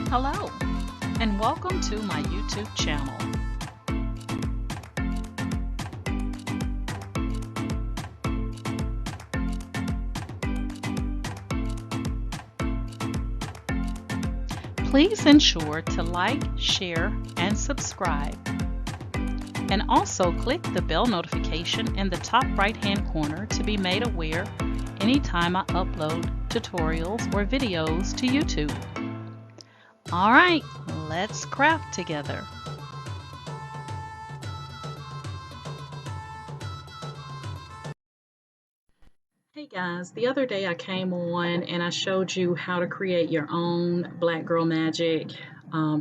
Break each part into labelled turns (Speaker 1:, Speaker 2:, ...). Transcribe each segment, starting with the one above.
Speaker 1: Hello, and welcome to my YouTube channel. Please ensure to like, share, and subscribe. And also click the bell notification in the top right-hand corner to be made aware anytime I upload tutorials or videos to YouTube. Alright, let's craft together. Hey guys, the other day I came on and I showed you how to create your own Black Girl Magic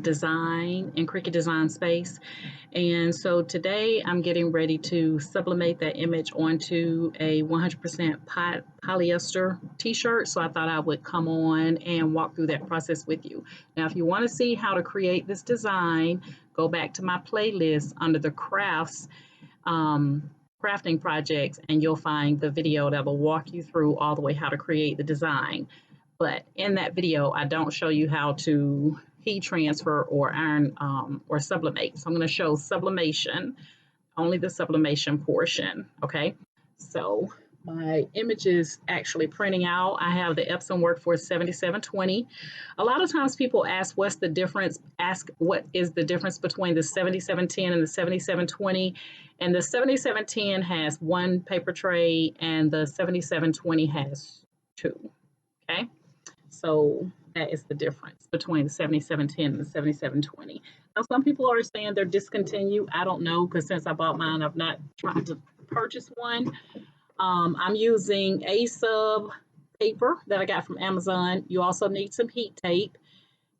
Speaker 1: design in Cricut Design Space. And so today I'm getting ready to sublimate that image onto a 100% polyester t-shirt. So I thought I would come on and walk through that process with you. Now, if you want to see how to create this design, go back to my playlist under the crafting projects, and you'll find the video that will walk you through all the way how to create the design. But in that video, I don't show you how to heat transfer or iron or sublimate. So I'm going to show sublimation, only the sublimation portion. Okay, so my image is actually printing out. I have the Epson Workforce 7720. A lot of times people ask what's the difference, what is the difference between the 7710 and the 7720. And the 7710 has one paper tray and the 7720 has two. Okay, so that is the difference between the 7710 and the 7720. Now, some people are saying they're discontinued. I don't know, because since I bought mine, I've not tried to purchase one. I'm using A-sub paper that I got from Amazon. You also need some heat tape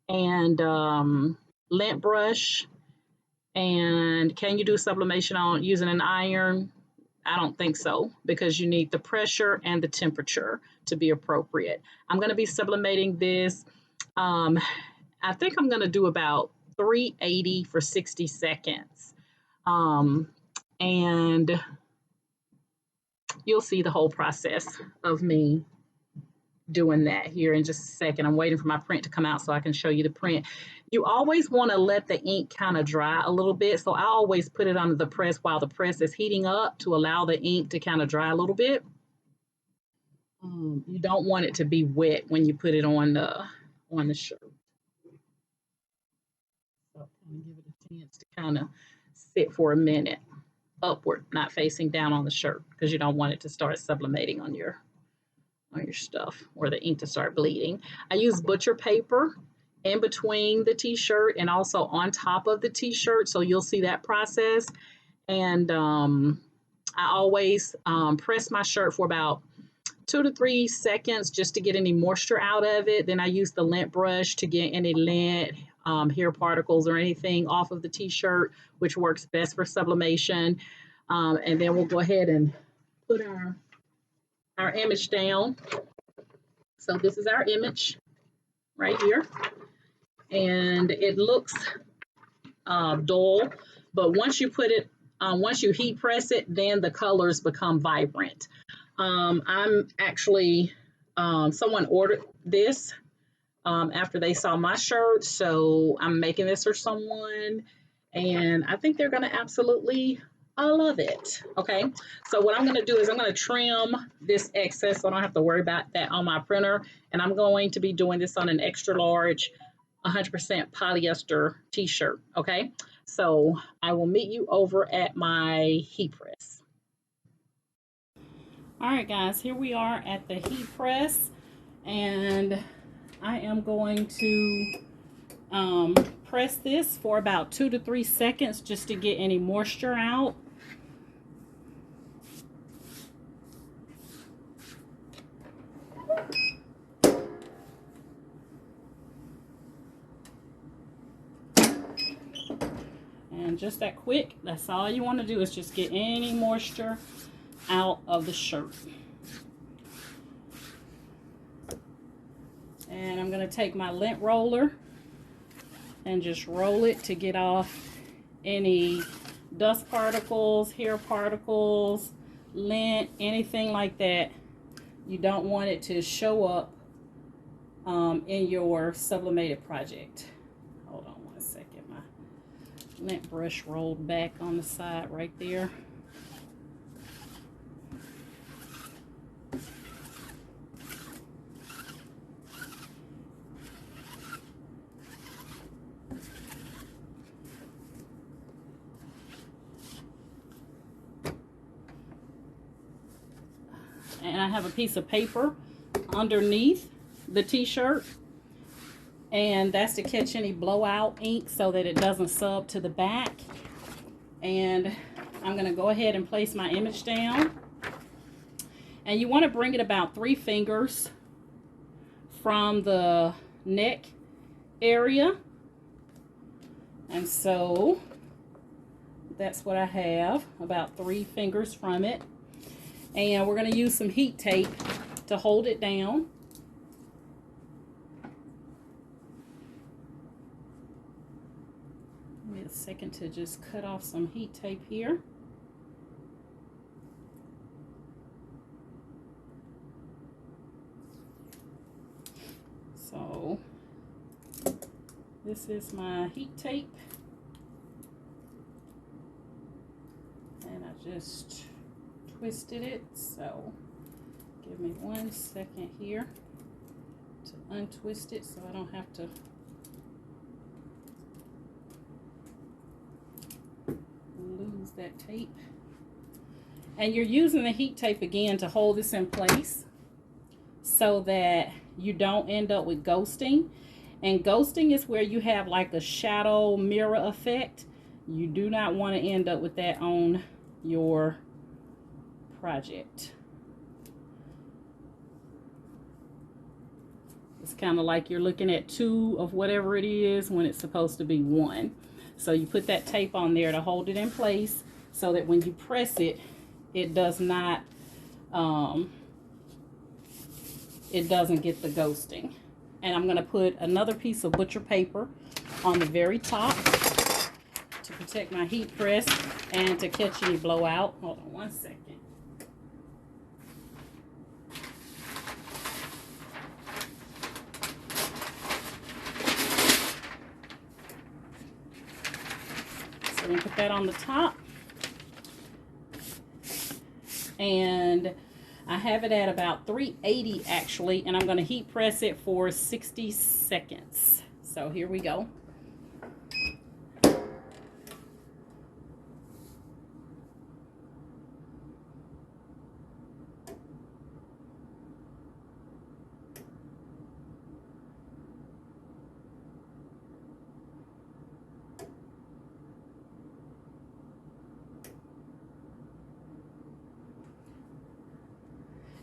Speaker 1: and lint brush. And can you do sublimation on using an iron? I don't think so, because you need the pressure and the temperature to be appropriate. I'm going to be sublimating this. I think I'm going to do about 380 for 60 seconds. And you'll see the whole process of me doing that here in just a second. I'm waiting for my print to come out so I can show you the print. You always want to let the ink kind of dry a little bit. So I always put it under the press while the press is heating up to allow the ink to kind of dry a little bit. You don't want it to be wet when you put it on the shirt. So give it a chance to kind of sit for a minute upward, not facing down on the shirt, because you don't want it to start sublimating on your stuff or the ink to start bleeding. I use butcher paper in between the t-shirt and also on top of the t-shirt, so you'll see that process. And I always press my shirt for about 2 to 3 seconds just to get any moisture out of it. Then I use the lint brush to get any lint, hair particles or anything off of the t-shirt, which works best for sublimation. And then we'll go ahead and put our image down. So this is our image right here. And it looks dull, but once you put it, once you heat press it, then the colors become vibrant. I'm actually, someone ordered this after they saw my shirt, so I'm making this for someone, and I think they're gonna absolutely love it. Okay, so what I'm gonna do is I'm gonna trim this excess so I don't have to worry about that on my printer, and I'm going to be doing this on an extra large 100% polyester t-shirt. Okay, so I will meet you over at my heat press. All right, guys, here we are at the heat press, and I am going to press this for about 2 to 3 seconds just to get any moisture out. And just that quick, that's all you want to do, is just get any moisture out of the shirt. And I'm going to take my lint roller and just roll it to get off any dust particles, hair particles, lint, anything like that. You don't want it to show up in your sublimated project. lint brush rolled back on the side right there. And I have a piece of paper underneath the t-shirt, and that's to catch any blowout ink so that it doesn't sub to the back. And I'm going to go ahead and place my image down, and you want to bring it about 3 fingers from the neck area. And so that's what I have, about 3 fingers from it. And we're going to use some heat tape to hold it down. Give me a second to just cut off some heat tape here. So this is my heat tape. And I just twisted it, so give me 1 second here to untwist it so I don't have to lose that tape. And you're using the heat tape again to hold this in place so that you don't end up with ghosting. And ghosting is where you have like a shadow mirror effect. You do not want to end up with that on your project. It's kind of like you're looking at 2 of whatever it is when it's supposed to be 1. So you put that tape on there to hold it in place so that when you press it, it does not, it doesn't get the ghosting. And I'm going to put another piece of butcher paper on the very top to protect my heat press and to catch any blowout. Hold on 1 second. So I'm going to put that on the top. And I have it at about 380 actually, and I'm going to heat press it for 60 seconds. So here we go.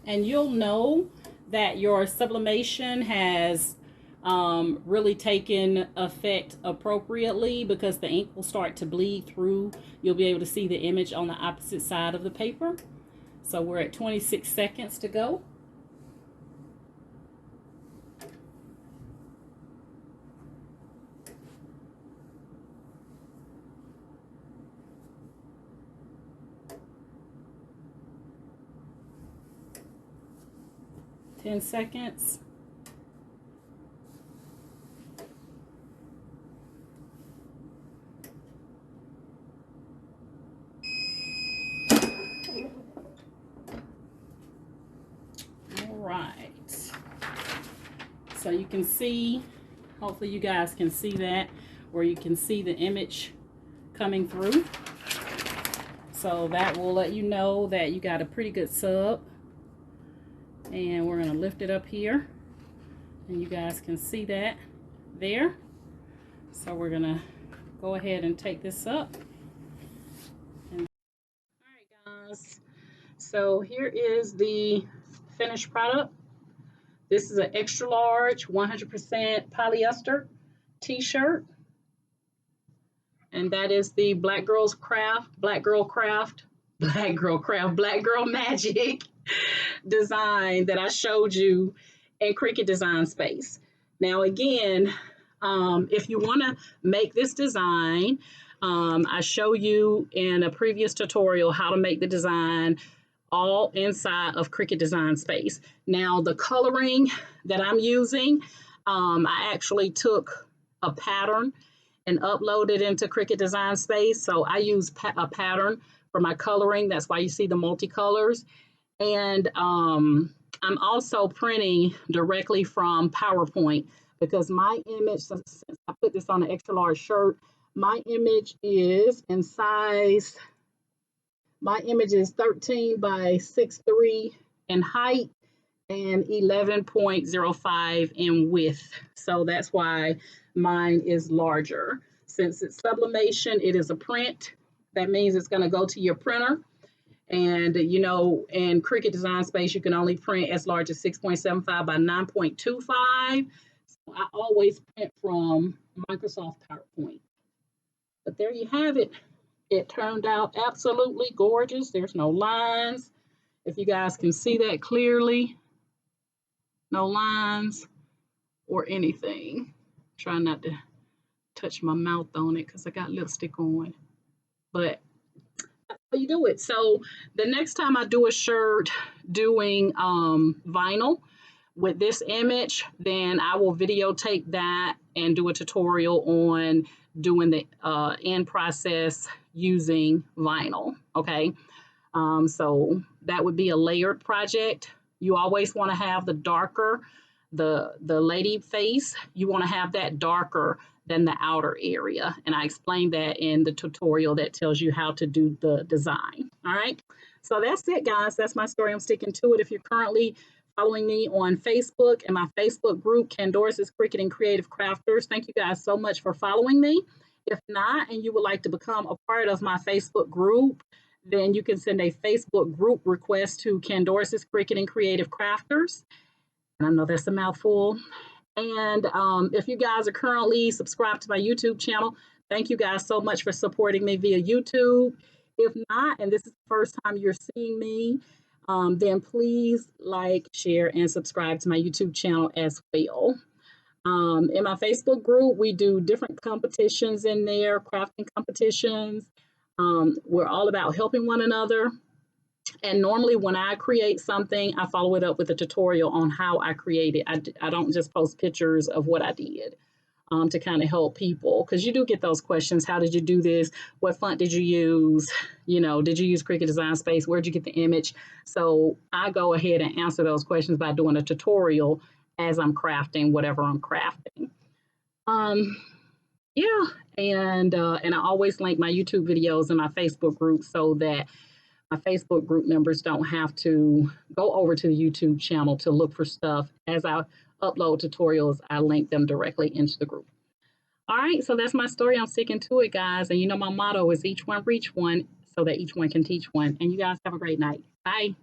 Speaker 1: And you'll know that your sublimation has really taken effect appropriately because the ink will start to bleed through. You'll be able to see the image on the opposite side of the paper. So we're at 26 seconds to go. Ten seconds. All right. So you can see, hopefully you guys can see that, where you can see the image coming through. So that will let you know that you got a pretty good sub. And we're going to lift it up here, and you guys can see that there. So we're going to go ahead and take this up. All right, guys. So here is the finished product. This is an extra large 100% polyester t-shirt. And that is the Black Girl Magic design that I showed you in Cricut Design Space. Now again, if you want to make this design, I show you in a previous tutorial how to make the design all inside of Cricut Design Space. Now the coloring that I'm using, I actually took a pattern and upload it into Cricut Design Space. So I use a pattern for my coloring. That's why you see the multicolors. And I'm also printing directly from PowerPoint because my image, since I put this on an extra large shirt, my image is in size, my image is 13 by 6'3" in height and 11.05 in width. So that's why mine is larger. Since it's sublimation, it is a print. That means it's going to go to your printer. And, you know, in Cricut Design Space, you can only print as large as 6.75 by 9.25. So I always print from Microsoft PowerPoint. But there you have it. It turned out absolutely gorgeous. There's no lines. If you guys can see that clearly, no lines or anything. Try not to touch my mouth on it because I got lipstick on. But you do it. So the next time I do a shirt doing vinyl with this image, then I will videotape that and do a tutorial on doing the end process using vinyl. Okay, so that would be a layered project. You always want to have the darker, the lady face, you want to have that darker than the outer area. And I explained that in the tutorial that tells you how to do the design. All right. So that's it, guys. That's my story. I'm sticking to it. If you're currently following me on Facebook and my Facebook group, Candoris's Cricut and Creative Crafters, thank you guys so much for following me. If not, and you would like to become a part of my Facebook group, then you can send a Facebook group request to Candoris's Cricut and Creative Crafters. And I know that's a mouthful. And if you guys are currently subscribed to my YouTube channel, thank you guys so much for supporting me via YouTube. If not, and this is the first time you're seeing me, then please like, share, and subscribe to my YouTube channel as well. In my Facebook group, we do different competitions in there, crafting competitions. We're all about helping one another. And normally when I create something, I follow it up with a tutorial on how I create it. I don't just post pictures of what I did to kind of help people. Because you do get those questions. How did you do this? What font did you use? You know, did you use Cricut Design Space? Where'd you get the image? So I go ahead and answer those questions by doing a tutorial as I'm crafting whatever I'm crafting. Yeah, and I always link my YouTube videos in my Facebook group so that my Facebook group members don't have to go over to the YouTube channel to look for stuff. As I upload tutorials, I link them directly into the group. All right, so that's my story. I'm sticking to it, guys. And you know my motto is each one reach one so that each one can teach one. And you guys have a great night. Bye.